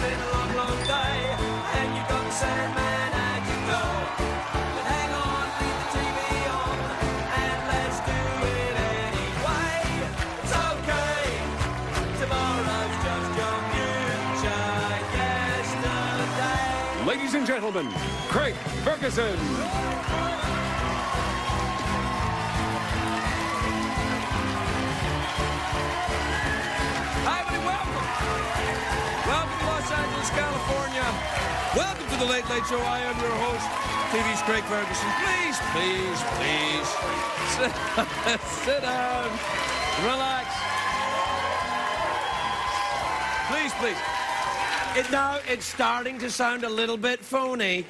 been a long, long day, and you've got the Sandman and you know. But hang on, leave the TV on, and let's do it anyway. It's okay, tomorrow's just your future yesterday. Ladies and gentlemen, Craig Ferguson. Welcome to Los Angeles, California. Welcome to the Late Late Show. I am your host, TV's Craig Ferguson. Please, sit down, relax. Please. It's starting to sound a little bit phony.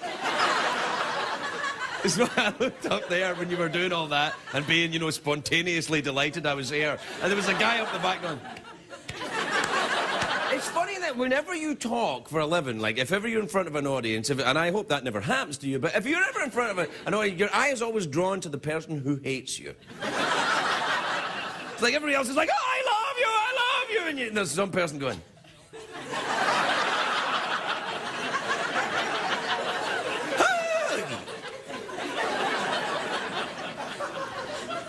It's why I looked up there when you were doing all that and being, spontaneously delighted I was here. And there was a guy up the back going... It's funny that whenever you talk for a living, like if ever you're in front of an audience, and I hope that never happens to you, but if you're ever in front of an audience, your eye is always drawn to the person who hates you. It's like everybody else is like, oh, I love you, and there's some person going...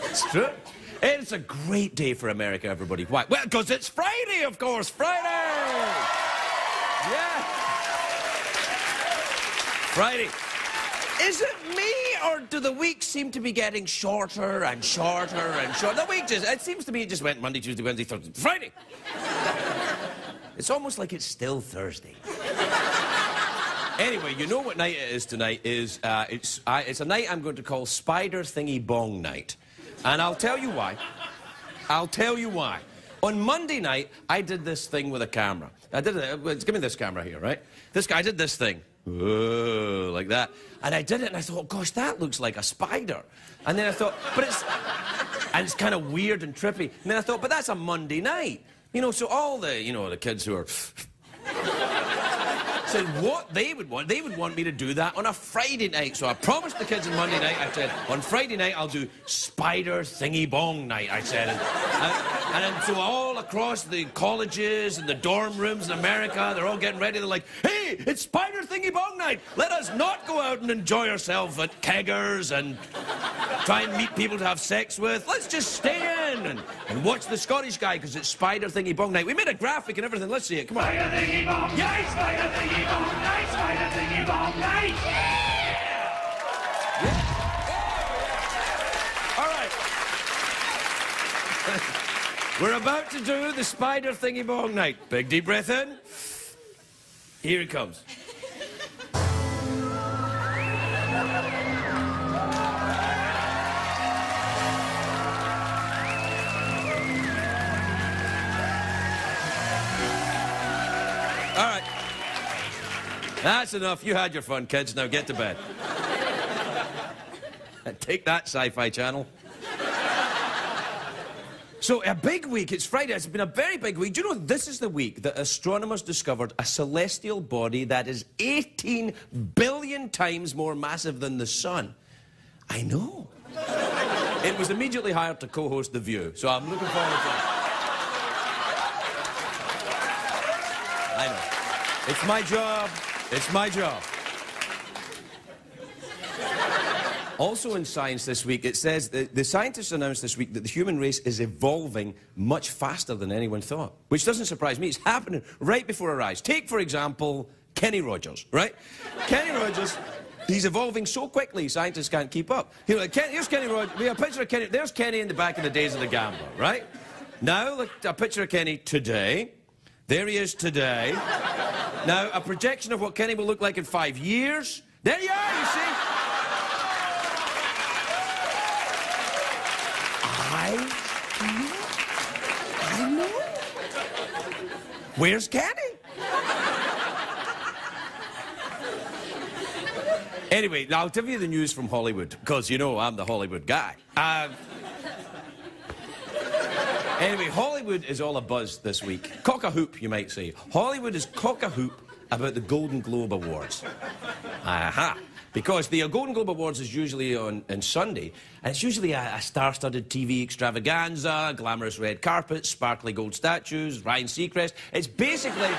It's true. It's a great day for America, everybody. Why? Well, because it's Friday, of course. Friday! Yeah. Friday. Is it me, or do the weeks seem to be getting shorter and shorter and shorter? The week it seems to me it just went Monday, Tuesday, Wednesday, Thursday, Friday. It's almost like it's still Thursday. Anyway, you know what night it is tonight is, it's a night I'm going to call Spider Thingy Bong Night. And I'll tell you why. On Monday night, I did this thing with a camera. Give me this camera here, right? I did this thing. Whoa, like that. And I did it, and I thought, oh, gosh, that looks like a spider. And then I thought, it's kind of weird and trippy. And then I thought, but that's a Monday night. So all the kids who are... said what they would want me to do that on a Friday night. So I promised the kids on Monday night, I said, on Friday night I'll do Spider Thingy Bong Night, I said. And then so all across the colleges and the dorm rooms in America, they're all getting ready. They're like, hey, it's Spider Thingy Bong Night. Let us not go out and enjoy ourselves at keggers and try and meet people to have sex with. Let's just stay in and watch the Scottish guy because it's Spider Thingy Bong Night. We made a graphic and everything. Let's see it. Come on. Spider Thingy Bong Night, Spider Thingy Bong Night, Spider Thingy Bong Night. Yeah. All right. We're about to do the Spider Thingy Bong Night. Big deep breath in. Here it comes. All right. That's enough. You had your fun, kids. Now get to bed. Take that, Sci-Fi Channel. So, a big week. It's Friday. It's been a very big week. Do you know this is the week that astronomers discovered a celestial body that is 18 billion times more massive than the sun? I know. It was immediately hired to co-host The View, so I'm looking forward to it. I know. It's my job. It's my job. Also in science this week, it says that the scientists announced this week that the human race is evolving much faster than anyone thought. Which doesn't surprise me. It's happening right before our eyes. Take, for example, Kenny Rogers, right? Kenny Rogers, he's evolving so quickly, scientists can't keep up. Here's Kenny Rogers. We have a picture of Kenny. There's Kenny in the back in the days of the Gambler, right? Now, look, a picture of Kenny today. There he is today. Now, a projection of what Kenny will look like in 5 years. There you are, you see? I know. Where's Kenny? Anyway, now I'll give you the news from Hollywood, because you know I'm the Hollywood guy. Anyway, Hollywood is all abuzz this week. Cock-a-hoop, you might say. Hollywood is cock-a-hoop about the Golden Globe Awards. Aha. Because the Golden Globe Awards is usually on Sunday, and it's usually a star-studded TV extravaganza, glamorous red carpets, sparkly gold statues, Ryan Seacrest. It's basically...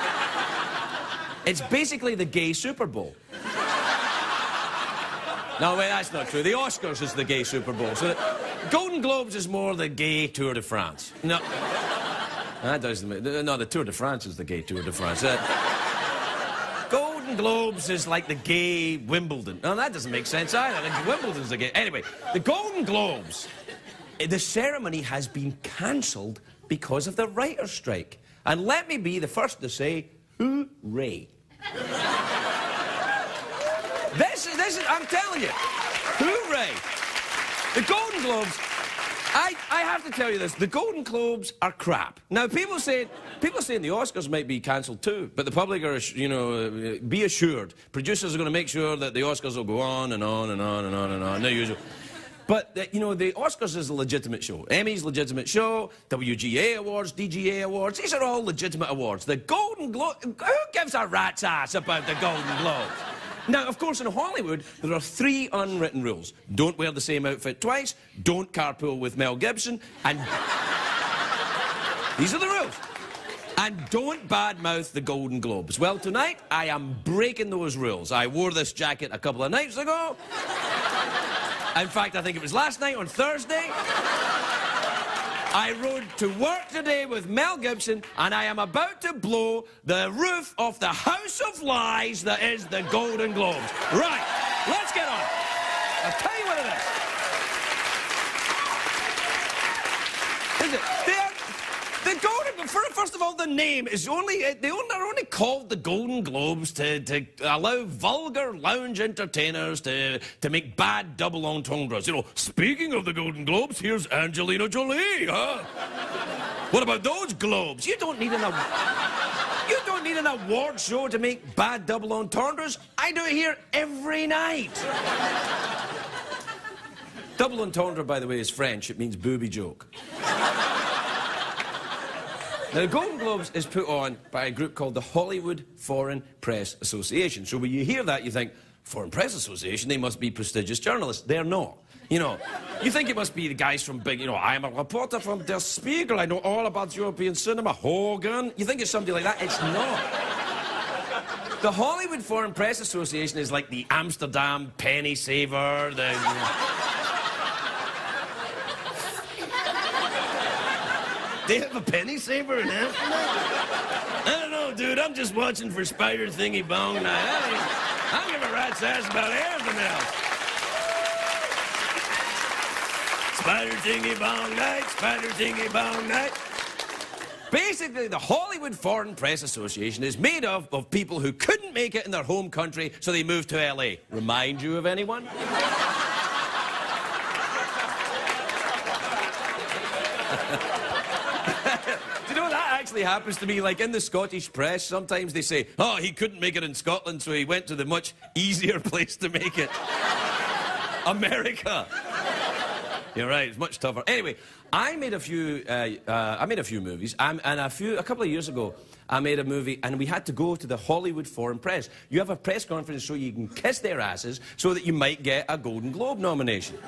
It's basically the gay Super Bowl. No, wait, that's not true. The Oscars is the gay Super Bowl. So the Golden Globes is more the gay Tour de France. No. That doesn't make... No, the Tour de France is the gay Tour de France. Golden Globes is like the gay Wimbledon. No, that doesn't make sense either. Wimbledon's the gay... Anyway, the Golden Globes, the ceremony has been cancelled because of the writer's strike. And let me be the first to say, hooray. This is, I'm telling you, hooray. The Golden Globes, I have to tell you this, the Golden Globes are crap. Now, people saying the Oscars might be cancelled too, but the public are, you know, be assured. Producers are going to make sure that the Oscars will go on and on and on and on and on, the usual. But, you know, the Oscars is a legitimate show. Emmy's legitimate show, WGA Awards, DGA Awards, these are all legitimate awards. The Golden Globe, who gives a rat's ass about the Golden Globes? Now, of course, in Hollywood, there are 3 unwritten rules. Don't wear the same outfit twice, don't carpool with Mel Gibson, and... These are the rules. And don't badmouth the Golden Globes. Well, tonight, I am breaking those rules. I wore this jacket a couple of nights ago. In fact, I think it was last night on Thursday. I rode to work today with Mel Gibson, and I am about to blow the roof off the house of lies that is the Golden Globes. Right, let's get on. I'll tell you what it is. Is it? The Golden... First of all, the name is only... They're only called the Golden Globes to allow vulgar lounge entertainers to make bad double entendres. You know, speaking of the Golden Globes, here's Angelina Jolie, huh? What about those globes? You don't need an award show to make bad double entendres. I do it here every night. Double entendre, by the way, is French. It means booby joke. Now, the Golden Globes is put on by a group called the Hollywood Foreign Press Association. So when you hear that, you think, Foreign Press Association, they must be prestigious journalists. They're not. You know, you think it must be the guys from big, you know, I'm a reporter from Der Spiegel, I know all about European cinema, Hogan. You think it's somebody like that? It's not. The Hollywood Foreign Press Association is like the Amsterdam penny saver, the... They have a penny saver in Amsterdam? I don't know, dude. I'm just watching for Spider Thingy Bong Night. I don't give a rat's ass about anything else. Spider Thingy Bong Night, Spider Thingy Bong Night. Basically, the Hollywood Foreign Press Association is made of people who couldn't make it in their home country, so they moved to LA. Remind you of anyone? Actually happens to me, like in the Scottish press, sometimes they say, oh, he couldn't make it in Scotland, so he went to the much easier place to make it. America. You're right, it's much tougher. Anyway, I made a few movies, and a couple of years ago, I made a movie, and we had to go to the Hollywood Foreign Press. You have a press conference so you can kiss their asses so that you might get a Golden Globe nomination.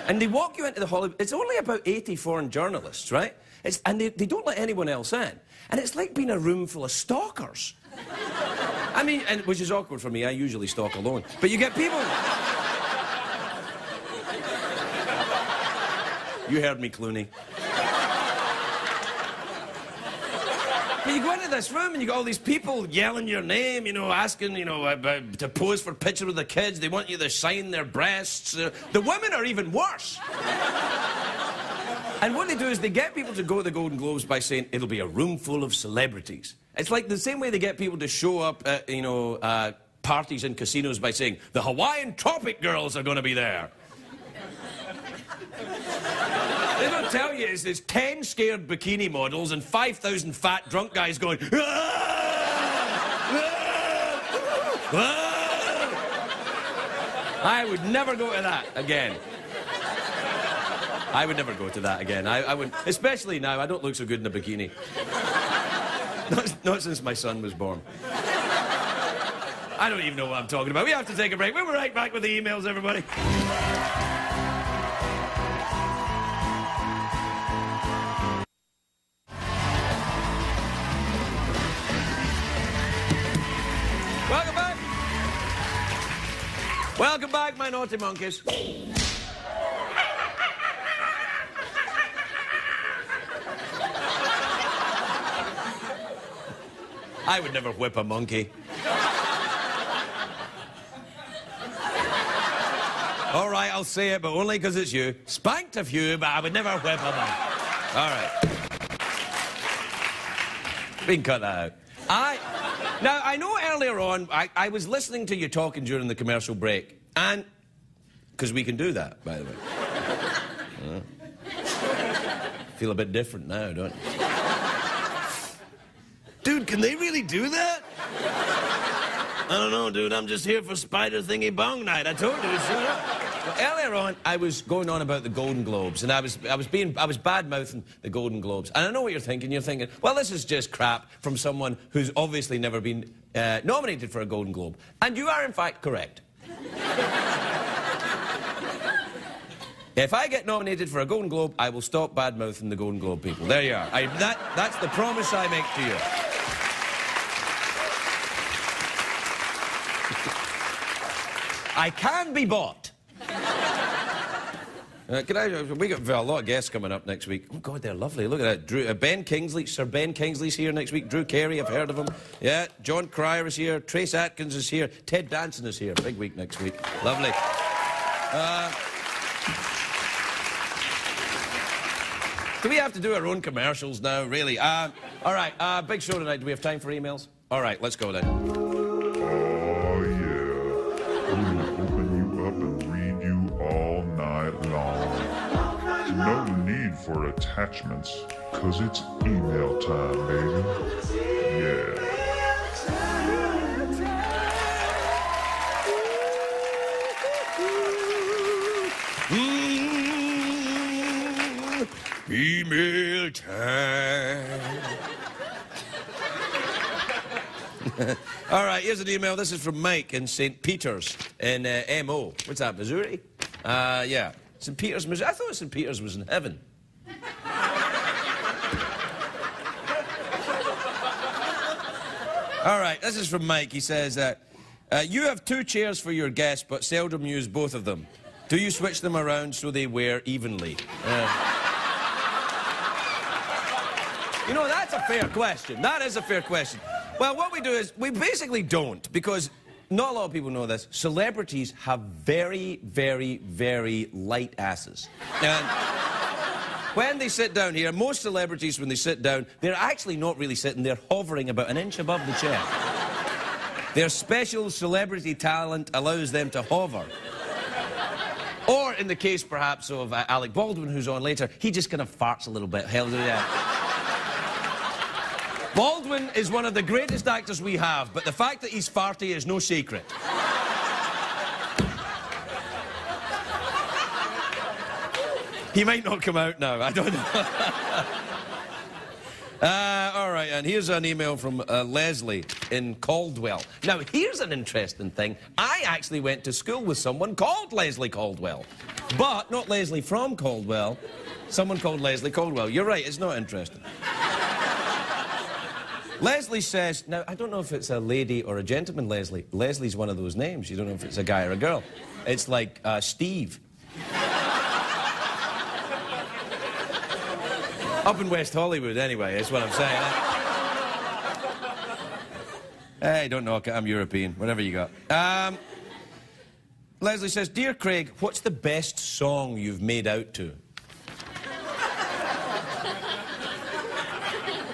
And they walk you into the Hollywood... It's only about 80 foreign journalists, right? And they don't let anyone else in. And it's like being a room full of stalkers. I mean, and which is awkward for me. I usually stalk alone. But you get people... You heard me, Clooney. But you go into this room and you got all these people yelling your name, you know, asking, you know, to pose for pictures with the kids. They want you to sign their breasts. The women are even worse. And what they do is they get people to go to the Golden Globes by saying it'll be a room full of celebrities. It's like the same way they get people to show up at, you know, parties in casinos by saying the Hawaiian Tropic Girls are going to be there. They don't tell you there's 10 scared bikini models and 5,000 fat drunk guys going, ah! Ah! Ah! I would never go to that again. I would never go to that again. I wouldn't, especially now. I don't look so good in a bikini. Not since my son was born. I don't even know what I'm talking about. We have to take a break. We'll be right back with the emails, everybody. Welcome back, my naughty monkeys. I would never whip a monkey. All right, I'll say it, but only because it's you. Spanked a few, but I would never whip a monkey. All right. We can cut that out. Now, I know earlier on, I was listening to you talking during the commercial break, and... Because we can do that, by the way. Feel a bit different now, don't you? Dude, can they really do that? I don't know, dude. I'm just here for Spider Thingy Bong Night. I told you to shut up. Well, earlier on, I was going on about the Golden Globes, and I was bad-mouthing the Golden Globes. And I know what you're thinking. You're thinking, well, this is just crap from someone who's obviously never been nominated for a Golden Globe. And you are, in fact, correct. If I get nominated for a Golden Globe, I will stop bad-mouthing the Golden Globe people. There you are. That's the promise I make to you. I can be bought. We got a lot of guests coming up next week. Oh, God, they're lovely. Look at that. Ben Kingsley, Sir Ben Kingsley's here next week. Drew Carey, I've heard of him. Yeah, John Cryer is here. Trace Atkins is here. Ted Danson is here. Big week next week. Lovely. Do we have to do our own commercials now, really? All right, big show tonight. Do we have time for emails? All right, let's go then. Oh, yeah. I'm gonna open you up and read you all night long. No need for attachments, because it's email time, baby. Yeah. Email time. All right, here's an email. This is from Mike in St. Peter's in M.O. What's that, Missouri? Yeah. St. Peter's, Missouri. I thought St. Peter's was in heaven. All right, this is from Mike. He says, you have 2 chairs for your guests, but seldom use both of them. Do you switch them around so they wear evenly? You know, that's a fair question. That is a fair question. Well, what we do is, we basically don't, because not a lot of people know this. Celebrities have very, very, very light asses. And when they sit down here, most celebrities, when they sit down, they're actually not really sitting, they're hovering about an inch above the chair. Their special celebrity talent allows them to hover. Or, in the case, perhaps, of Alec Baldwin, who's on later, he just kind of farts a little bit. Hell, yeah. Baldwin is one of the greatest actors we have, but the fact that he's farty is no secret. He might not come out now, I don't know. All right, and here's an email from Leslie in Caldwell. Now, here's an interesting thing. I actually went to school with someone called Leslie Caldwell. But not Leslie from Caldwell, someone called Leslie Caldwell. You're right, it's not interesting. Leslie says, now, I don't know if it's a lady or a gentleman, Leslie. Leslie's one of those names. You don't know if it's a guy or a girl. It's like Steve. Up in West Hollywood, anyway, is what I'm saying. Hey, don't knock it, I'm European. Whatever you got. Leslie says, Dear Craig, what's the best song you've made out to?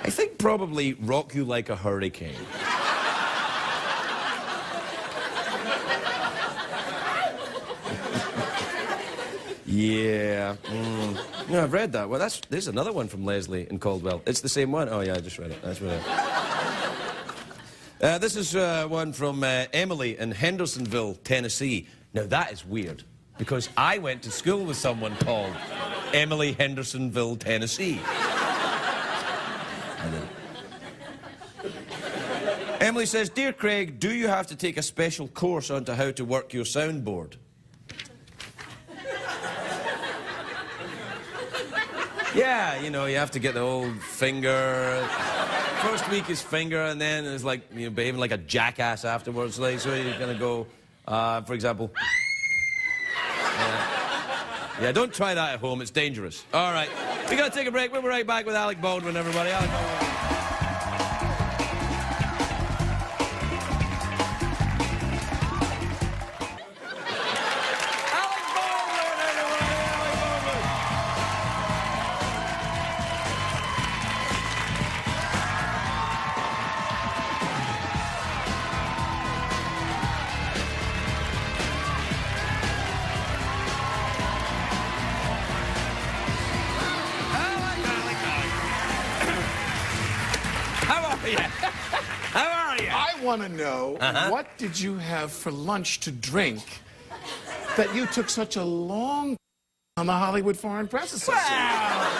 I think probably Rock You Like a Hurricane. Yeah. No, I've read that. Well, there's another one from Leslie in Caldwell. It's the same one? Oh, yeah, I just read it. That's right. This is one from Emily in Hendersonville, Tennessee. Now, that is weird, because I went to school with someone called Emily Hendersonville, Tennessee. Emily says, Dear Craig, do you have to take a special course onto how to work your soundboard? Yeah, you know, you have to get the old finger. First week is finger, and then it's like, you know, behaving like a jackass afterwards. Like, so you're going to go, for example... Yeah, don't try that at home. It's dangerous. All right. We got to take a break. We'll be right back with Alec Baldwin, everybody. Alec Baldwin. How are you? I want to know, what did you have for lunch to drink that you took such a long on the Hollywood Foreign Press Association? Well,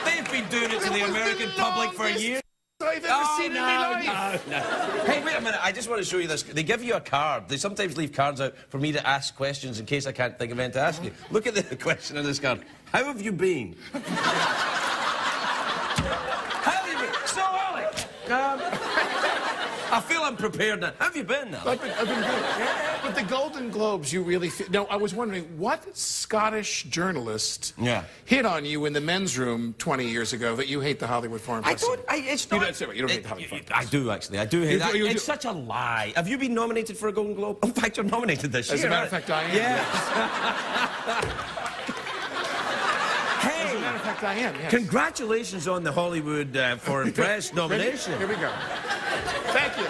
they've been doing it to the American public for years. I've ever seen in my life. No. Hey, wait a minute. I just want to show you this. They give you a card. They sometimes leave cards out for me to ask questions in case I can't think of anything to ask you. Look at the question on this card. How have you been? How have you been? So, Alec, I feel I'm prepared now. How have you been now? I've been good. Yeah. But the Golden Globes, you really feel... No, I was wondering, what Scottish journalist hit on you in the men's room 20 years ago that you hate the Hollywood Foreign Press? It's not... You don't hate the Hollywood Foreign Press. I do, actually. I do hate that. It's such a lie. Have you been nominated for a Golden Globe? In fact, you're nominated this year. As a matter of fact, I am. Yeah. As a matter of fact, I am, yes. Congratulations on the Hollywood Foreign Press nomination. Here we go. Thank you.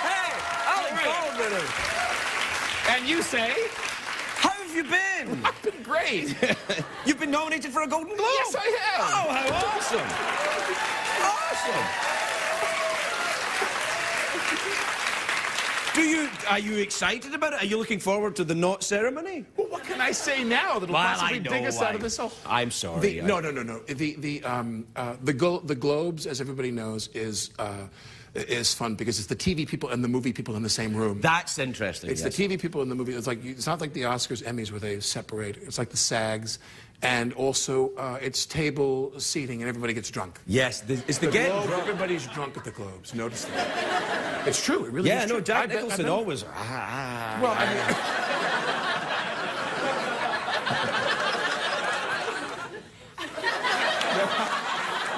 Hey, Alec Baldwin. And you say? How have you been? I've been great. You've been nominated for a Golden Globe? Yes, I have. Oh, how awesome. Are you excited about it? Are you looking forward to the Knot ceremony? Well, what can I say now that'll possibly dig us out of this hole? I'm sorry. No. The Globes, as everybody knows, is fun because it's the TV people and the movie people in the same room. That's interesting. It's the TV people in the movie. It's not like the Oscars, Emmys, where they separate. It's like the SAGs. And also, it's table seating, and everybody gets drunk. Yes, it's the getting Globe, drunk. Everybody's drunk at the Globes. Notice that. It's true. It really is true. Jack Nicholson always... Well, I mean...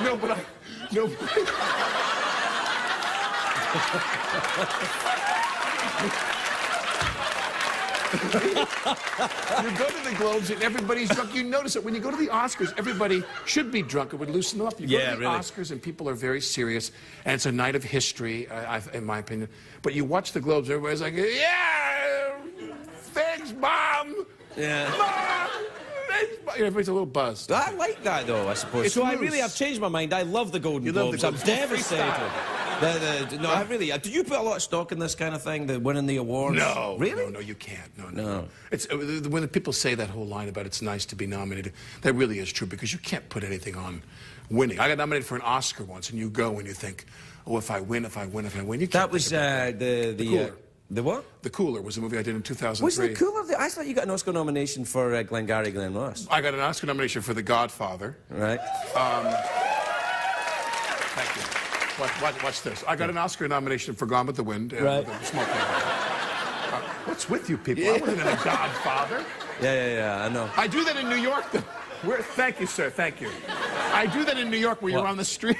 No. You go to the Globes and everybody's drunk. You notice it. When you go to the Oscars, everybody should be drunk. It would loosen them up. You go to the Oscars and people are very serious, and it's a night of history, in my opinion. But you watch the Globes, everybody's like, yeah, thanks, Mom. Yeah. Mom. Everybody's a little buzzed. I like that, though, I suppose. So I really have changed my mind. I love the Golden Globes. I'm devastated. No, I really... Do you put a lot of stock in this kind of thing, the winning the awards? No. Really? No, you can't. No. It's, when the people say that whole line about it's nice to be nominated, that really is true because you can't put anything on winning. I got nominated for an Oscar once, and you go and you think, oh, if I win. You can't. That was the Cooler. The what? The Cooler was a movie I did in 2003. Was The Cooler? I thought you got an Oscar nomination for Glengarry Glen Ross. I got an Oscar nomination for The Godfather. Right. Thank you. Watch this. I got an Oscar nomination for Gone with the Wind. Right. What's with you people? I wasn't in The Godfather. Yeah, I know. I do that in New York, though. Thank you, sir. Thank you. I do that in New York where you're on the street.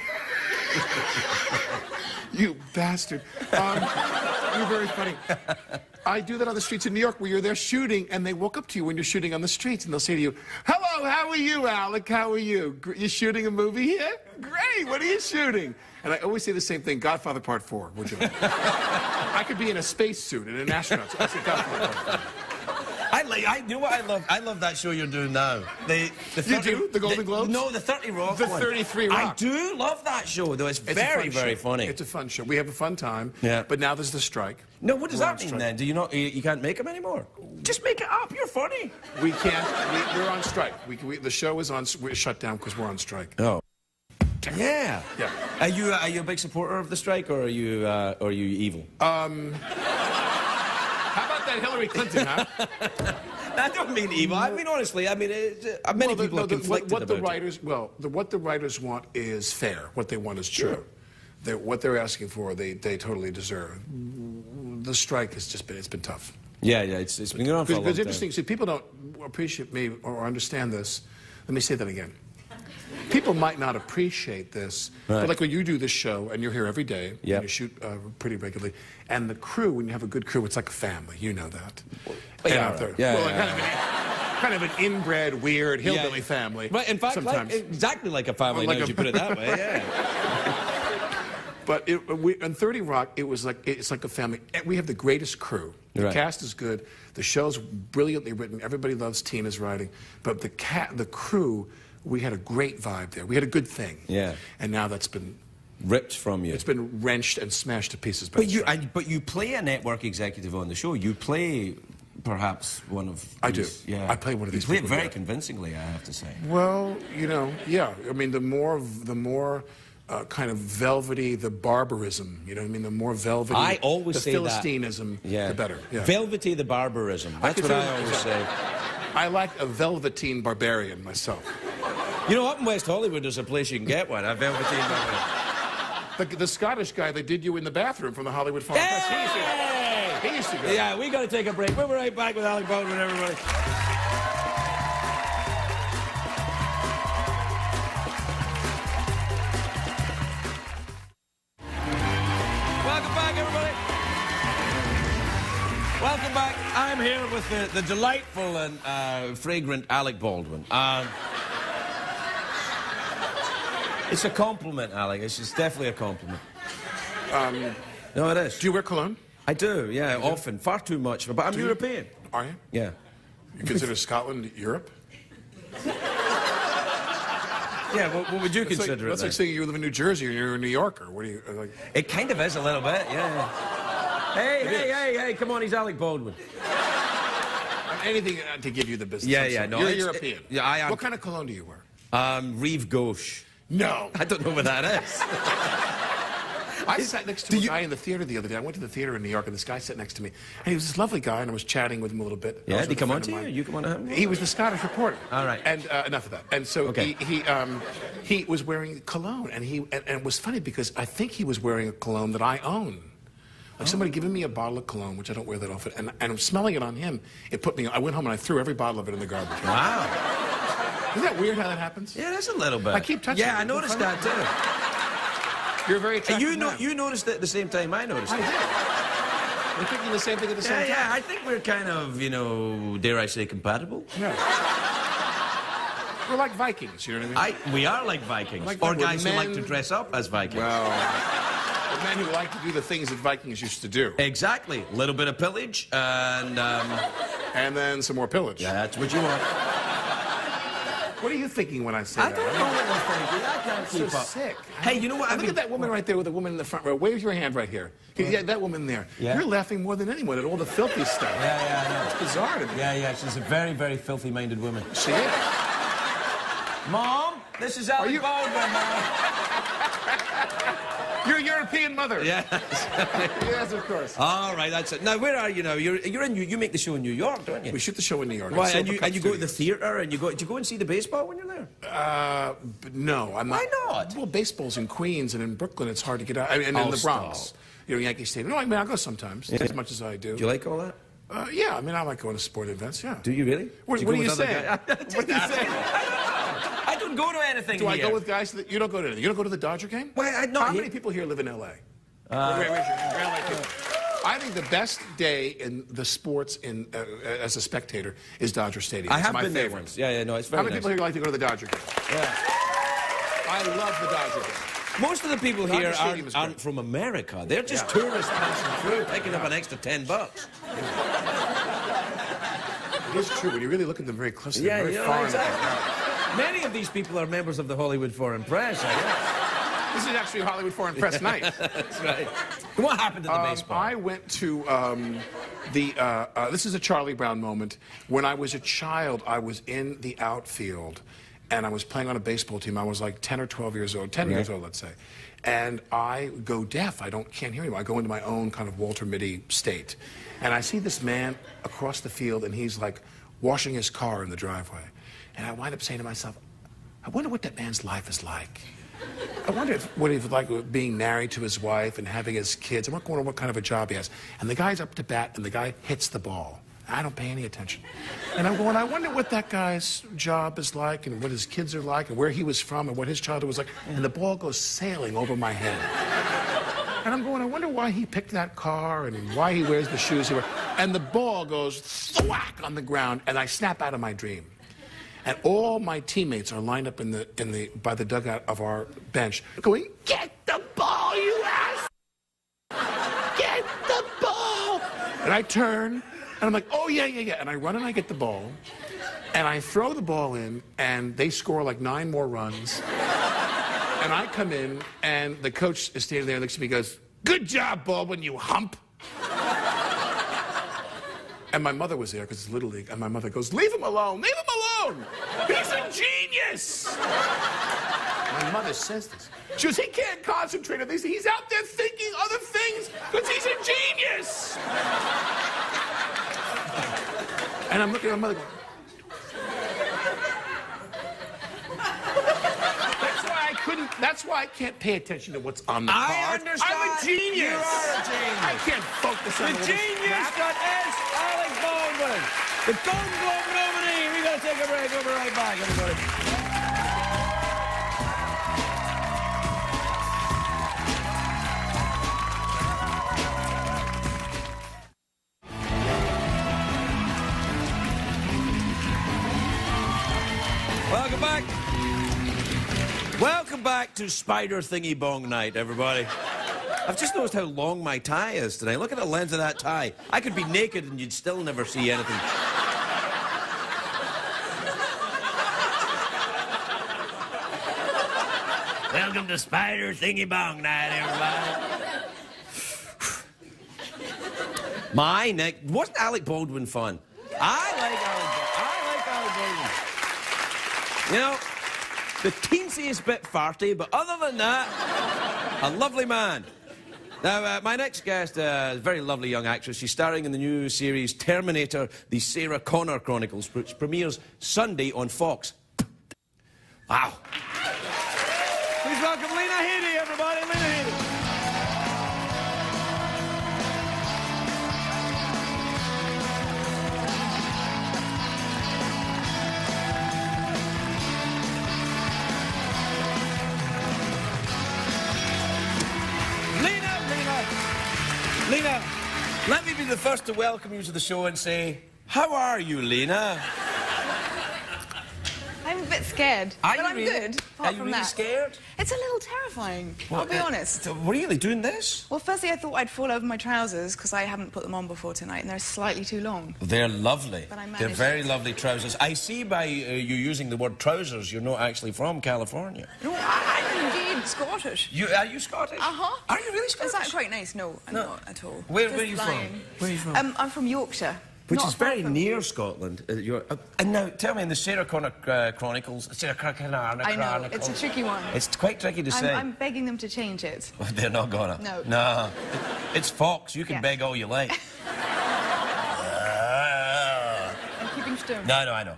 You bastard. You're very funny. I do that on the streets in New York where you're there shooting, and they walk up to you when you're shooting on the streets, and they'll say to you, hello, how are you, Alec? How are you? You shooting a movie here? Great, what are you shooting? And I always say the same thing, Godfather Part 4, would you like? I could be in a spacesuit, in an astronaut suit. I say Godfather Part 4. You know what I love? I love that show you're doing now. The 30, you do? The Golden Globes? No, the 30 Rock The one. 33 Rock. I do love that show, though. It's very, very funny. It's a fun show. We have a fun time. Yeah. But now there's the strike. No, what does that mean, then? Do you not? You can't make them anymore? Just make it up. You're funny. We can't. We're on strike. The show is we're shut down because we're on strike. Oh. Yeah. Yeah. Are you a big supporter of the strike, or are you evil? How about that Hillary Clinton, huh? I don't mean evil. I mean, honestly, many people are conflicted what about the writers, it. What the writers want is fair. What they want is true. What they're asking for, they totally deserve. The strike has it's been tough. Yeah, it's been going on for a long time. Because interesting, see, people don't appreciate me or understand this. Let me say that again. People might not appreciate this, but like when you do this show and you're here every day, and you shoot pretty regularly, and the crew, when you have a good crew, it's like a family. You know that. Kind of an inbred, weird hillbilly family. Right, in fact, sometimes. Exactly like a family, now as you put it that way, yeah. But on 30 Rock, it's like a family. We have the greatest crew. The cast is good. The show's brilliantly written. Everybody loves Tina's writing. But the crew, we had a great vibe there. We had a good thing. Yeah. And now that's been ripped from you. It's been wrenched and smashed to pieces. But you play a network executive on the show. You play perhaps one of these, I do. Yeah. I play one of these. You play it very convincingly, I have to say. Well, you know, yeah. I mean, the more kind of velvety the barbarism, you know what I mean? The more velvety I always say Philistinism, the better. Yeah. Velvety the barbarism. That's what I always say. I like a velveteen barbarian myself. You know, up in West Hollywood, there's a place you can get one, a velveteen barbarian. The Scottish guy that did you in the bathroom from the Hollywood Foreign Press. He used to go. Yeah, we got to take a break. We'll be right back with Alec Baldwin, everybody. Welcome back, everybody. Welcome back. I'm here with the delightful and fragrant Alec Baldwin. It's a compliment, Alec. It's definitely a compliment. No, it is. Do you wear cologne? I do, yeah, often. Far too much. But I'm European. Are you? Yeah. You consider Scotland Europe? Yeah, what would you consider it? That's like saying you live in New Jersey or you're a New Yorker. What do you like? It kind of is a little bit, yeah. Hey, come on, he's Alec Baldwin. Anything to give you the business. Yeah, no. You're European. Yeah, I am. What kind of cologne do you wear? Rive Gauche. No. I don't know what that is. I sat next to a guy in the theater the other day. I went to the theater in New York, and this guy sat next to me. And he was this lovely guy, and I was chatting with him a little bit. Yeah, did he come on to you? You come on to him? He was the Scottish reporter. All right. And enough of that. And so he was wearing cologne, and it was funny because I think he was wearing a cologne that I own. Like somebody giving me a bottle of cologne, which I don't wear that often, and I'm smelling it on him. It put me. I went home and I threw every bottle of it in the garbage. Wow. Isn't that weird how that happens? Yeah, that's a little bit. I keep touching it. Yeah, I noticed that too. You're very attractive. You noticed it at the same time I noticed it. I did. We're thinking the same thing at the same time. Yeah, I think we're kind of, you know, dare I say, compatible. Yeah. We're like Vikings, you know what I mean? We are like Vikings. Like or guys who like to dress up as Vikings. Well, the men who like to do the things that Vikings used to do. Exactly. A little bit of pillage and... and then some more pillage. Yeah, that's what you want. What are you thinking when I say I that? don't know what I'm thinking. I can't keep so up. Sick. Hey, you know what? Look at that woman right there with the woman in the front row. Wave your hand right here. Yeah, that woman there. Yeah. You're laughing more than anyone at all the filthy stuff. Yeah, I know. It's bizarre to me. Yeah, she's a very, very filthy-minded woman. She is. Mom, this is Alec Baldwin, Mom. Your European mother. Yes. Yes, of course. All right, that's it. Now, where are you now? You make the show in New York, don't you? We shoot the show in New York. Why? And you go to the theater and do you go and see the baseball when you're there? No, I'm not. Why not? Well, baseball's in Queens and in Brooklyn. It's hard to get out. I mean, and in the Bronx. Stop. You know, Yankee Stadium. No, I mean, I'll go sometimes, as much as I do. Do you like all that? Yeah, I mean, I like going to sport events, yeah. Do you really? What are you saying? What are you saying? I don't go to anything Do I here. go with guys that... You don't go to anything? You don't go to the Dodger game? Well, How many people here live in L.A.? I think the best day in the sports as a spectator is Dodger Stadium. I it's have my been there favorite. once. Yeah, no, it's very How many nice. people here like to go to the Dodger game? Yeah. I love the Dodger game. Most of the people Dodger here Stadium is aren't great. from America. They're just tourists passing through, picking up an extra $10. It is true. When you really look at them very closely, Yeah, they're very you know, foreign. exactly. Many of these people are members of the Hollywood Foreign Press, I guess. This is actually Hollywood Foreign Press night. That's right. What happened to the baseball? I went to this is a Charlie Brown moment. When I was a child, I was in the outfield, and I was playing on a baseball team. I was like 10 or 12 years old, 10 years old, let's say. And I go deaf. Can't hear anymore. I go into my own kind of Walter Mitty state. And I see this man across the field, and he's like washing his car in the driveway. And I wind up saying to myself, I wonder what that man's life is like. I wonder what he's like being married to his wife and having his kids. I'm wondering what kind of a job he has. And the guy's up to bat, and the guy hits the ball. I don't pay any attention. And I'm going, I wonder what that guy's job is like, and what his kids are like, and where he was from, and what his childhood was like. And the ball goes sailing over my head. And I'm going, I wonder why he picked that car, and why he wears the shoes he wears. And the ball goes thwack on the ground, and I snap out of my dream. And all my teammates are lined up by the dugout of our bench, going, "Get the ball, you ass! Get the ball!" And I turn, and I'm like, "Oh, yeah, yeah, yeah." And I run and I get the ball, and I throw the ball in, and they score like 9 more runs. And I come in, and the coach is standing there, looks at me, goes, "Good job, Baldwin, you hump." And my mother was there, because it's Little League, and my mother goes, "Leave him alone, leave him alone! He's a genius!" My mother says this. She goes, "He can't concentrate on these. He's out there thinking other things, because he's a genius!" And I'm looking at my mother going, that's why I can't pay attention to what's on the card. I understand. I'm a genius. You are a genius. I can't focus on the genius that is Alec Baldwin, the Golden Globe nominee. We gotta take a break. We'll be right back, everybody. Welcome back. Welcome back to Spider Thingy Bong Night, everybody. I've just noticed how long my tie is tonight. Look at the length of that tie. I could be naked and you'd still never see anything. Welcome to Spider Thingy Bong Night, everybody. My neck. Wasn't Alec Baldwin fun? I like Alec Baldwin. You know, the teensiest bit farty, but other than that, a lovely man. Now, my next guest is a very lovely young actress. She's starring in the new series Terminator, the Sarah Connor Chronicles, which premieres Sunday on Fox. Wow. Please welcome Lena Headey, everybody. Lena Headey. Lena, let me be the first to welcome you to the show and say, how are you, Lena? I'm a bit scared, but I'm good. Are you really scared? It's a little terrifying, I'll be honest. Really, doing this? Well, firstly, I thought I'd fall over my trousers, because I haven't put them on before tonight, and they're slightly too long. They're lovely. But I managed. They're very lovely trousers. I see by you using the word trousers, you're not actually from California. No, I'm indeed Scottish. Are you Scottish? Uh-huh. Are you really Scottish? Is that quite nice? No, I'm not at all. Where are you from? Where are you from? I'm from Yorkshire. Which Not is very from near you. Scotland. And now, tell me, in the Sarah Connor Chronicles... I know, it's a tricky one. It's quite tricky to say. I'm begging them to change it. Well, they're not gonna. No. No. It's Fox. You can beg all you like. I'm keeping stone. No, I know.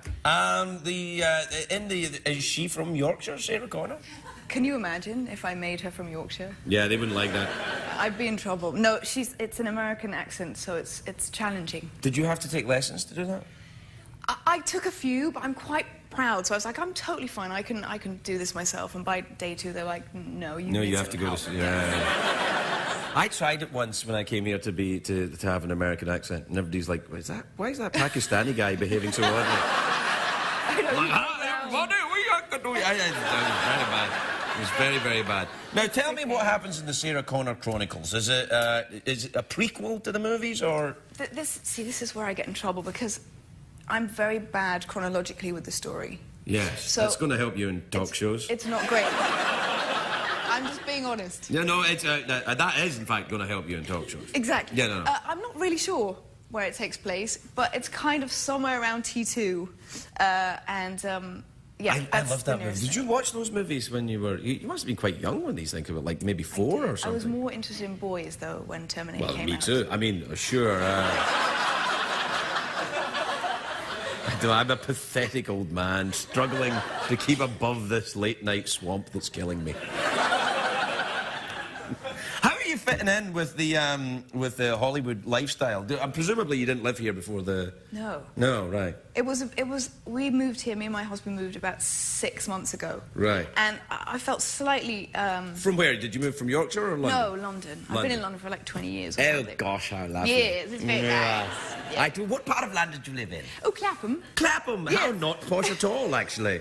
Is she from Yorkshire, Sarah Connor? Can you imagine if I made her from Yorkshire? Yeah, they wouldn't like that. I'd be in trouble. No, it's an American accent, so it's challenging. Did you have to take lessons to do that? I took a few, but I'm quite proud. So I was like, I'm totally fine. I can do this myself. And by day 2, they're like, no, you have to go to... Yeah. I tried it once when I came here to have an American accent, and everybody's like, why is that Pakistani guy behaving so oddly? Very bad. It was very, very bad. Now, tell me what happens in the Sarah Connor Chronicles. Is it a prequel to the movies, or...? This is where I get in trouble, because I'm very bad chronologically with the story. Yes, so that's going to help you in talk shows. It's not great. I'm just being honest. Yeah, no, that is, in fact, going to help you in talk shows. Exactly. Yeah, no. I'm not really sure where it takes place, but it's kind of somewhere around T2, yeah, I love that movie. Did you watch those movies when you were... You must have been quite young when these things were, like, maybe 4 or something. I was more interested in boys, though, when Terminator came out. Well, me too. I mean, sure. I'm a pathetic old man struggling to keep above this late-night swamp that's killing me. How are you fitting in with the Hollywood lifestyle? Presumably you didn't live here before the... No. No, right. We moved here, me and my husband moved about 6 months ago. Right. And I felt slightly... From where? Did you move from Yorkshire or London? No, London. I've been in London for like 20 years. Or Oh, something. gosh, how lovely. Yes, it's very nice. Yeah. I do. What part of London do you live in? Oh, Clapham. Clapham. Yes. How not posh at all, actually.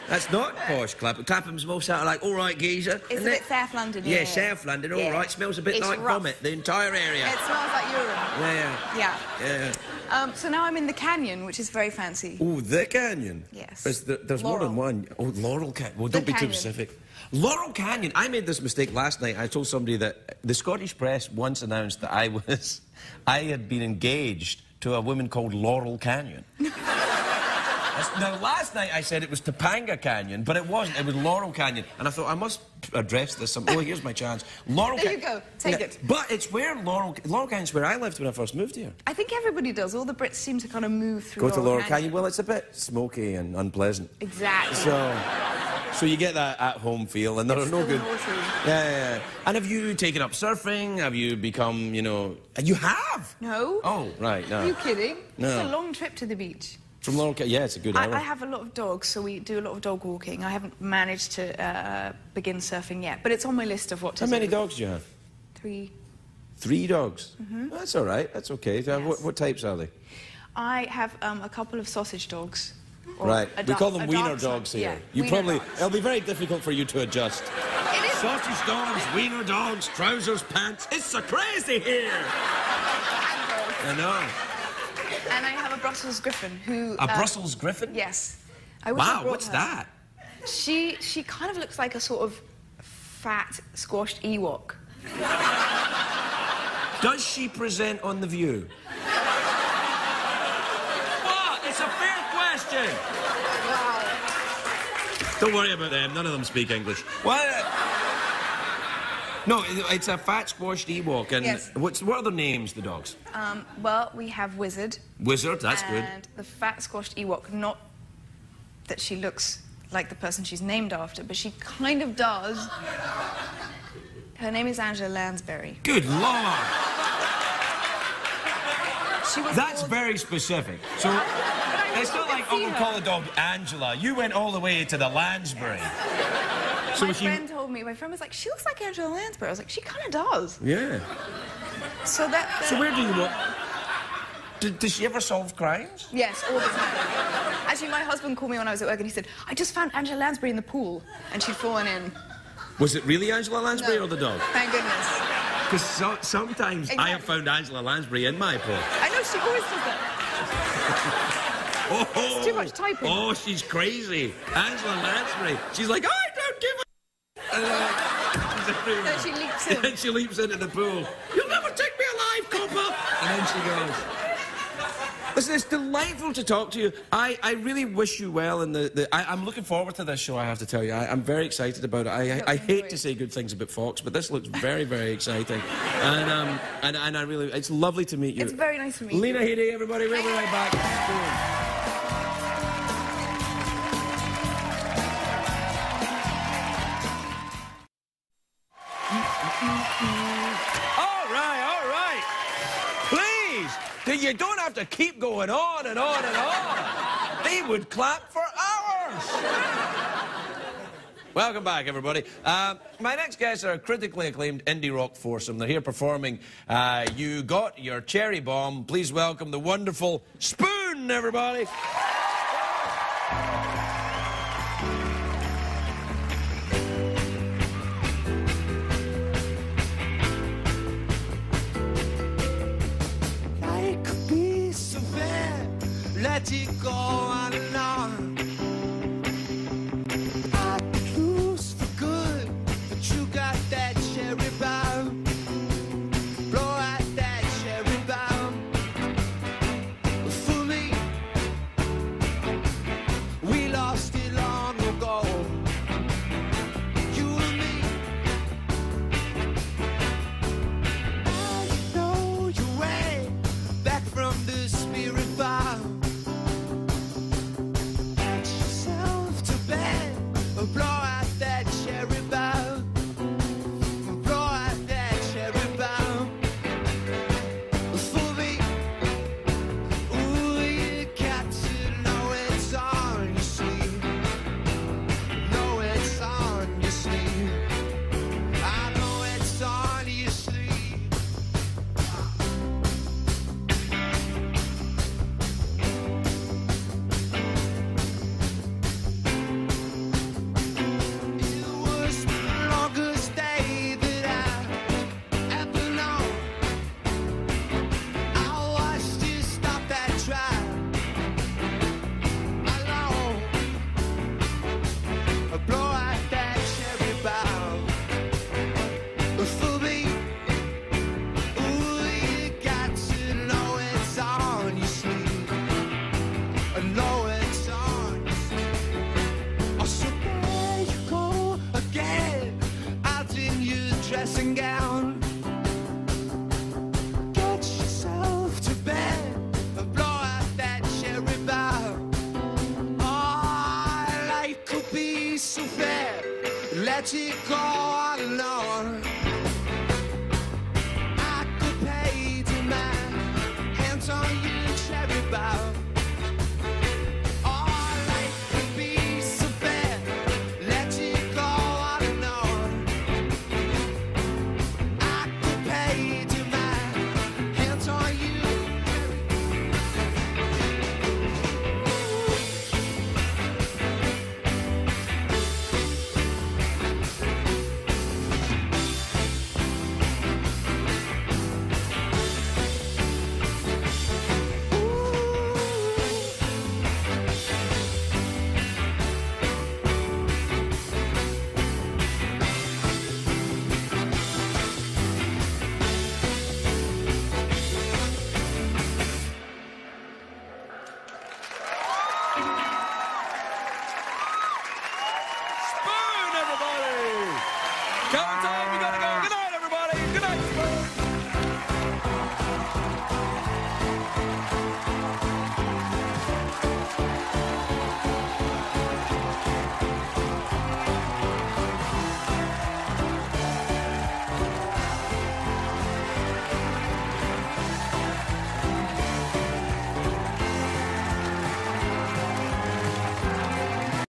That's not posh, Clapham. Clapham's more sort of like, all right, geezer. It's a bit South London, yeah. yeah. South London, all Yeah. right. Smells a bit It's like rough. vomit, the entire area. It smells like urine. Yeah. So now I'm in the canyon, which is very fancy. Oh, the canyon? Yes. There's more than Laurel. one. Oh, Laurel Canyon. Well, don't be too canyon. specific. Laurel Canyon. I made this mistake last night. I told somebody that the Scottish press once announced that I had been engaged to a woman called Laurel Canyon. Now, last night I said it was Topanga Canyon, but it wasn't. It was Laurel Canyon. And I thought, I must address this. Oh, here's my chance. Laurel There you go. Take it. But it's where Laurel Canyon's where I lived when I first moved here. I think everybody does. All the Brits seem to kind of move through Go to Laurel Canyon. Well, it's a bit smoky and unpleasant. Exactly. So you get that at-home feel, and there are no good... watery. Yeah. And have you taken up surfing? Have you become, You have? No. Oh, right, no. Are you kidding? No. It's a long trip to the beach. From Laurel Canyon? Yeah, it's a good hour. I have a lot of dogs, so we do a lot of dog walking. I haven't managed to begin surfing yet, but it's on my list of what to How do. many dogs do you have? 3. 3 dogs? That's all right. That's okay. Yes. What types are they? I have a couple of sausage dogs. Or Right. a We call them a wiener dark dogs side. here. Yeah, You wiener probably... dogs. It'll be very difficult for you to adjust. It is. Sausage dogs, wiener dogs, trousers, pants. It's so crazy here. I know. And I have a Brussels Griffon who... A Brussels Griffon? Yes. I wish I Wow, brought what's her. that? She kind of looks like a sort of fat, squashed Ewok. Does she present on The View? What? It's a fair question. Wow. Don't worry about them. None of them speak English. What? No, it's a fat, squashed Ewok. And Yes. what are their names, the dogs? Well, we have Wizard. Wizard, that's good. And the fat, squashed Ewok, not that she looks like the person she's named after, but she kind of does. Her name is Angela Lansbury. Good Lord. She was That's called- very specific. So But I it's not wish I like, could oh, see we'll her. call the dog Angela. You went all the way to the Lansbury. So My she... friend told me, my friend was like, she looks like Angela Lansbury. I was like, she kind of does. Yeah. So that... So where do you work? Does she ever solve crimes? Yes, all the time. Actually, my husband called me when I was at work and he said, I just found Angela Lansbury in the pool. And she'd fallen in. Was it really Angela Lansbury No. or the dog? Thank goodness. Because sometimes I have Exactly. found Angela Lansbury in my pool. I know, she always does that. Oh, It's too much typing. Oh, she's crazy. Angela Lansbury. She's like, I don't give a... And, she's everywhere. Then she leaps in. And she leaps into the pool. You'll never take me alive, copper. And then she goes. Listen, it's delightful to talk to you. I really wish you well in I'm looking forward to this show, I have to tell you. I'm very excited about it. I hate to say good things about Fox, but this looks very, very exciting. And I really... It's lovely to meet you. It's very nice to meet you. Lena Headey, everybody. We'll be right back. All right. Please, you don't have to keep going on and on and on. They would clap for hours. Welcome back, everybody. My next guests are a critically acclaimed indie rock foursome. They're here performing You Got Your Cherry Bomb. Please welcome the wonderful Spoon, everybody. Life could be so bad, let it go on and on. I could lose for good, but you got that cherry bomb. Blow out that cherry bomb. For me, we lost it long ago. You and me. I know your way back from the spirit bomb. dressing gown. Get yourself to bed and blow out that cherry bough. Oh, life could be so fair. Let it go on and on. I could pay to my hands on you, cherry bough.